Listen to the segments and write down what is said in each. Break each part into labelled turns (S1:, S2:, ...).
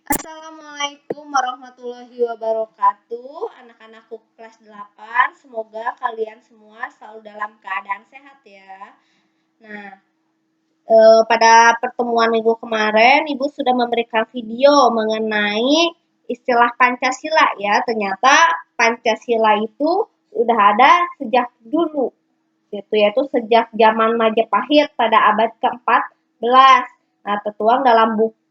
S1: Assalamualaikum warahmatullahi wabarakatuh. Anak-anakku kelas 8, semoga kalian semua selalu dalam keadaan sehat ya. Nah, pada pertemuan minggu kemarin, Ibu sudah memberikan video mengenai istilah Pancasila ya. Ternyata Pancasila itu sudah ada sejak dulu, yaitu sejak zaman Majapahit pada abad ke-14. Nah, tertuang dalam buku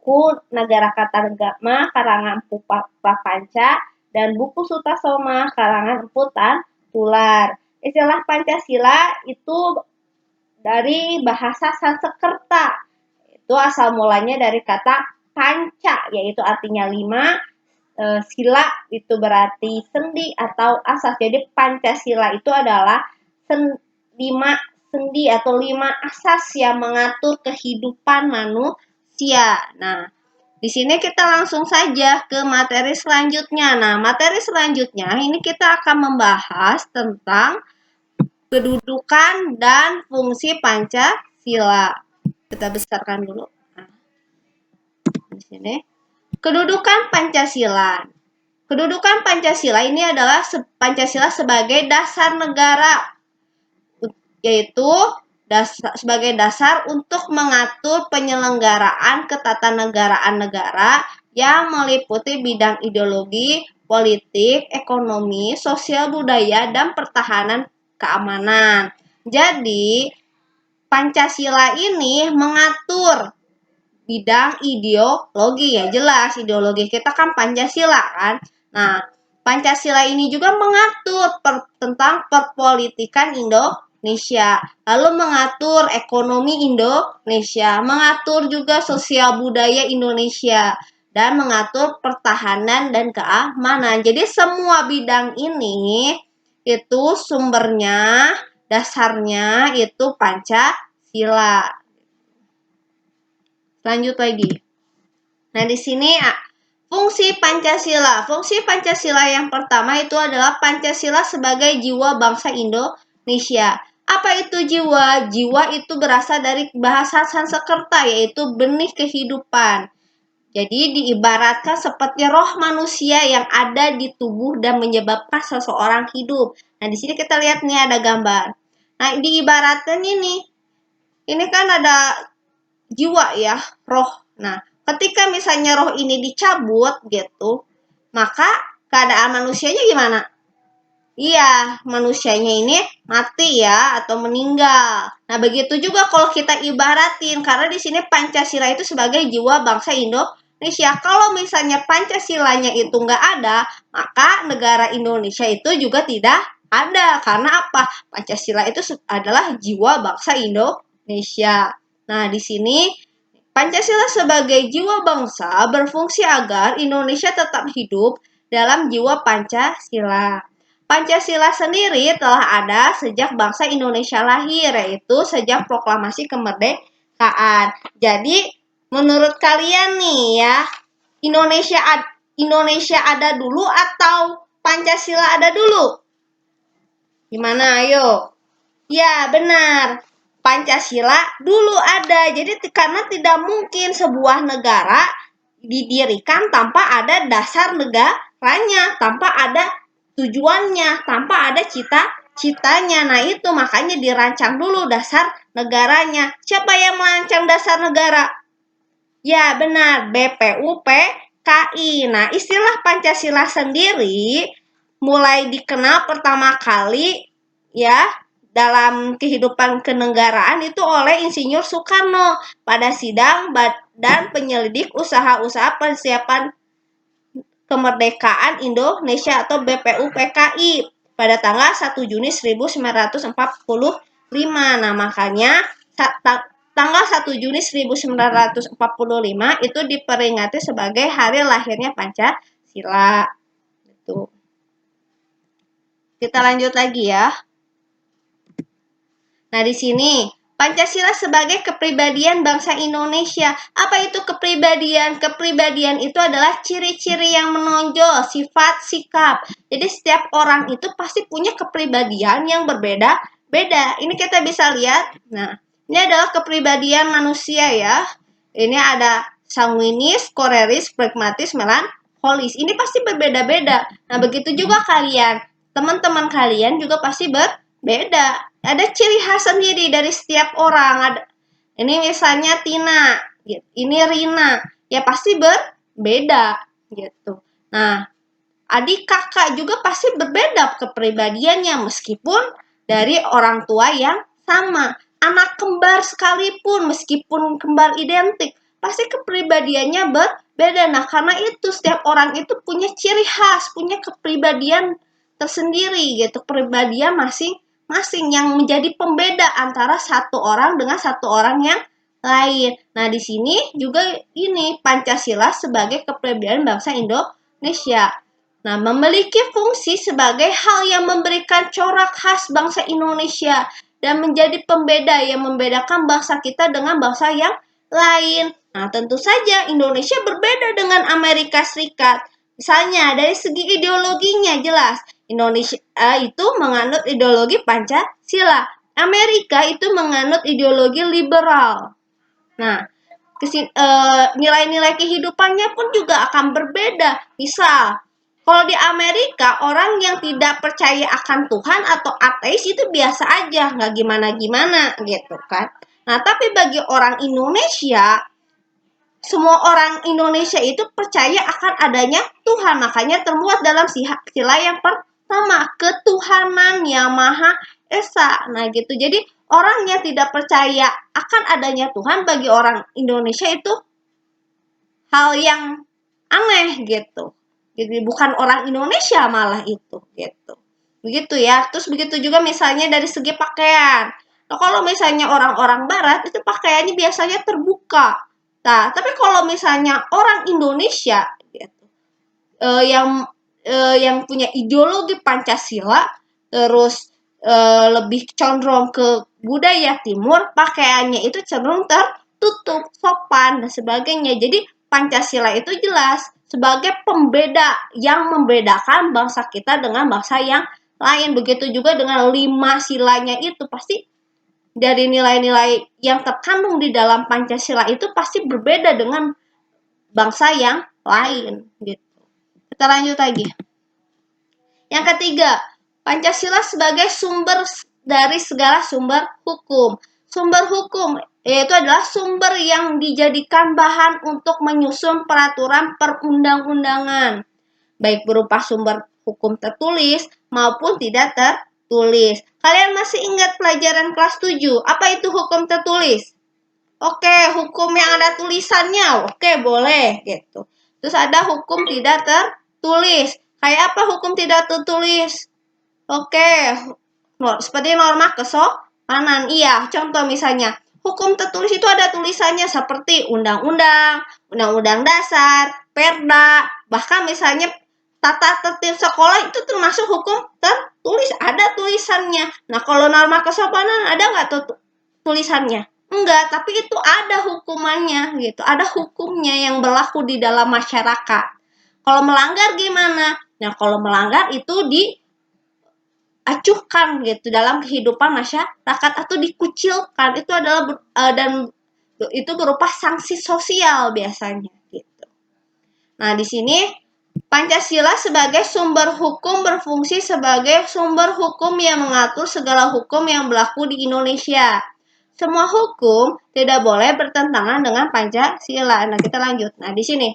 S1: Negara Kartanegara karangan Empu Prapanca dan buku Sutasoma karangan Empu Tular. Istilah Pancasila itu dari bahasa Sanskerta. Itu asal mulanya dari kata panca, yaitu artinya 5, sila itu berarti sendi atau asas. Jadi Pancasila itu adalah 5 sendi atau 5 asas yang mengatur kehidupan manusia. Nah, di sini kita langsung saja ke materi selanjutnya. Nah, materi selanjutnya ini kita akan membahas tentang kedudukan dan fungsi Pancasila. Kita besarkan dulu. Nah, di sini. Kedudukan Pancasila. Kedudukan Pancasila ini adalah Pancasila sebagai dasar negara, yaitu sebagai dasar untuk mengatur penyelenggaraan ketatanegaraan negara yang meliputi bidang ideologi, politik, ekonomi, sosial budaya, dan pertahanan keamanan. Jadi, Pancasila ini mengatur bidang ideologi, ya jelas ideologi kita kan Pancasila kan. Nah, Pancasila ini juga mengatur tentang perpolitikan Indonesia, lalu mengatur ekonomi Indonesia, mengatur juga sosial budaya Indonesia, dan mengatur pertahanan dan keamanan. Jadi semua bidang ini itu sumbernya, dasarnya itu Pancasila. Lanjut lagi. Nah, di sini fungsi Pancasila. Fungsi Pancasila yang pertama itu adalah Pancasila sebagai jiwa bangsa Indonesia. Apa itu jiwa? Jiwa itu berasal dari bahasa Sanskerta, yaitu benih kehidupan. Jadi diibaratkan seperti roh manusia yang ada di tubuh dan menyebabkan seseorang hidup. Nah, di sini kita lihat nih ada gambar. Nah, diibaratkan ini kan ada jiwa ya, roh. Nah, ketika misalnya roh ini dicabut gitu, maka keadaan manusianya gimana? Iya, manusianya ini mati ya atau meninggal. Nah, begitu juga kalau kita ibaratin, karena di sini Pancasila itu sebagai jiwa bangsa Indonesia. Kalau misalnya Pancasilanya itu nggak ada, maka negara Indonesia itu juga tidak ada. Karena apa? Pancasila itu adalah jiwa bangsa Indonesia. Nah, di sini Pancasila sebagai jiwa bangsa berfungsi agar Indonesia tetap hidup dalam jiwa Pancasila. Pancasila sendiri telah ada sejak bangsa Indonesia lahir, yaitu sejak proklamasi kemerdekaan. Jadi, menurut kalian nih ya, Indonesia ada dulu atau Pancasila ada dulu? Gimana, ayo? Ya, benar. Pancasila dulu ada. Jadi karena tidak mungkin sebuah negara didirikan tanpa ada dasar negaranya, tanpa ada tujuannya, tanpa ada cita-citanya. Nah, itu makanya dirancang dulu dasar negaranya. Siapa yang merancang dasar negara? Ya, benar, BPUPKI. Nah, istilah Pancasila sendiri mulai dikenal pertama kali ya dalam kehidupan kenegaraan itu oleh Insinyur Soekarno pada sidang Badan Penyelidik Usaha-usaha Persiapan Kemerdekaan Indonesia atau BPUPKI pada tanggal 1 Juni 1945. Nah, makanya tanggal 1 Juni 1945 itu diperingati sebagai hari lahirnya Pancasila. Itu. Kita lanjut lagi ya. Nah, di sini Pancasila sebagai kepribadian bangsa Indonesia. Apa itu kepribadian? Kepribadian itu adalah ciri-ciri yang menonjol, sifat, sikap. Jadi setiap orang itu pasti punya kepribadian yang berbeda-beda. Ini kita bisa lihat. Nah, ini adalah kepribadian manusia ya. Ini ada sanguinis, koleris, pragmatis, melankolis. Ini pasti berbeda-beda. Nah, begitu juga kalian. Teman-teman kalian juga pasti berbeda. Ada ciri khas sendiri dari setiap orang. Ini misalnya Tina, ini Rina. Ya pasti berbeda gitu. Nah, adik kakak juga pasti berbeda kepribadiannya meskipun dari orang tua yang sama. Anak kembar sekalipun meskipun kembar identik, pasti kepribadiannya berbeda. Nah, karena itu setiap orang itu punya ciri khas, punya kepribadian tersendiri gitu, kepribadian masing-masing yang menjadi pembeda antara satu orang dengan satu orang yang lain. Nah, di sini juga ini Pancasila sebagai kepribadian bangsa Indonesia. Nah, memiliki fungsi sebagai hal yang memberikan corak khas bangsa Indonesia dan menjadi pembeda yang membedakan bangsa kita dengan bangsa yang lain. Nah, tentu saja Indonesia berbeda dengan Amerika Serikat. Misalnya, dari segi ideologinya jelas, Indonesia itu menganut ideologi Pancasila. Amerika itu menganut ideologi liberal. Nah, nilai-nilai kehidupannya pun juga akan berbeda. Misal, kalau di Amerika, orang yang tidak percaya akan Tuhan atau ateis itu biasa aja, nggak gimana-gimana gitu kan. Nah, tapi bagi orang Indonesia, semua orang Indonesia itu percaya akan adanya Tuhan. Makanya termuat dalam sila yang pertama, ketuhanan yang Maha Esa. Nah, gitu. Jadi, orang yang tidak percaya akan adanya Tuhan bagi orang Indonesia itu hal yang aneh gitu. Jadi bukan orang Indonesia malah itu gitu. Begitu ya. Terus begitu juga misalnya dari segi pakaian. Nah, kalau misalnya orang-orang barat itu pakaiannya biasanya terbuka. Nah, tapi kalau misalnya orang Indonesia gitu, yang punya ideologi Pancasila terus lebih condong ke budaya timur, pakaiannya itu cenderung tertutup, sopan dan sebagainya. Jadi Pancasila itu jelas sebagai pembeda yang membedakan bangsa kita dengan bangsa yang lain. Begitu juga dengan 5 silanya itu pasti dari nilai-nilai yang terkandung di dalam Pancasila itu pasti berbeda dengan bangsa yang lain gitu. Kita lanjut lagi. Yang ketiga, Pancasila sebagai sumber dari segala sumber hukum. Sumber hukum yaitu adalah sumber yang dijadikan bahan untuk menyusun peraturan perundang-undangan, baik berupa sumber hukum tertulis maupun tidak tertulis. Kalian masih ingat pelajaran kelas 7? Apa itu hukum tertulis? Oke, hukum yang ada tulisannya. Oke, boleh gitu. Terus ada hukum tidak tertulis. Kayak apa hukum tidak tertulis? Oke, seperti norma kesopanan. Iya, contoh misalnya, hukum tertulis itu ada tulisannya seperti undang-undang, undang-undang dasar, perda, bahkan misalnya tata tertib sekolah itu termasuk hukum tertulis, ada tulisannya. Nah, kalau norma kesopanan ada nggak tulisannya? Enggak, tapi itu ada hukumannya gitu. Ada hukumnya yang berlaku di dalam masyarakat. Kalau melanggar gimana? Nah, kalau melanggar itu diacuhkan gitu dalam kehidupan masyarakat atau dikucilkan. Itu adalah dan itu berupa sanksi sosial biasanya gitu. Nah, di sini Pancasila sebagai sumber hukum berfungsi sebagai sumber hukum yang mengatur segala hukum yang berlaku di Indonesia. Semua hukum tidak boleh bertentangan dengan Pancasila. Nah, kita lanjut. Nah, di sini.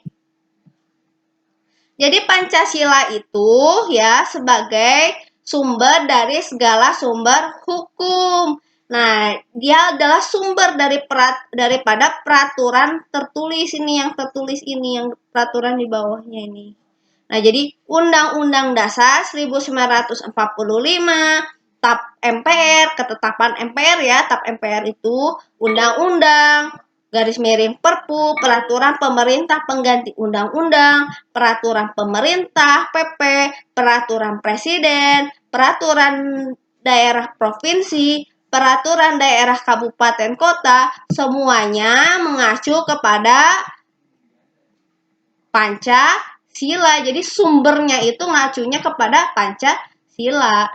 S1: Jadi Pancasila itu ya sebagai sumber dari segala sumber hukum. Nah, dia adalah sumber daripada peraturan tertulis ini, yang tertulis ini, yang peraturan di bawahnya ini. Nah, jadi Undang-Undang Dasar 1945, TAP MPR, ketetapan MPR ya, TAP MPR itu undang-undang, garis miring Perpu, peraturan pemerintah pengganti undang-undang, peraturan pemerintah PP, peraturan presiden, peraturan daerah provinsi, peraturan daerah kabupaten kota, semuanya mengacu kepada Pancasila. Jadi sumbernya itu ngacunya kepada Pancasila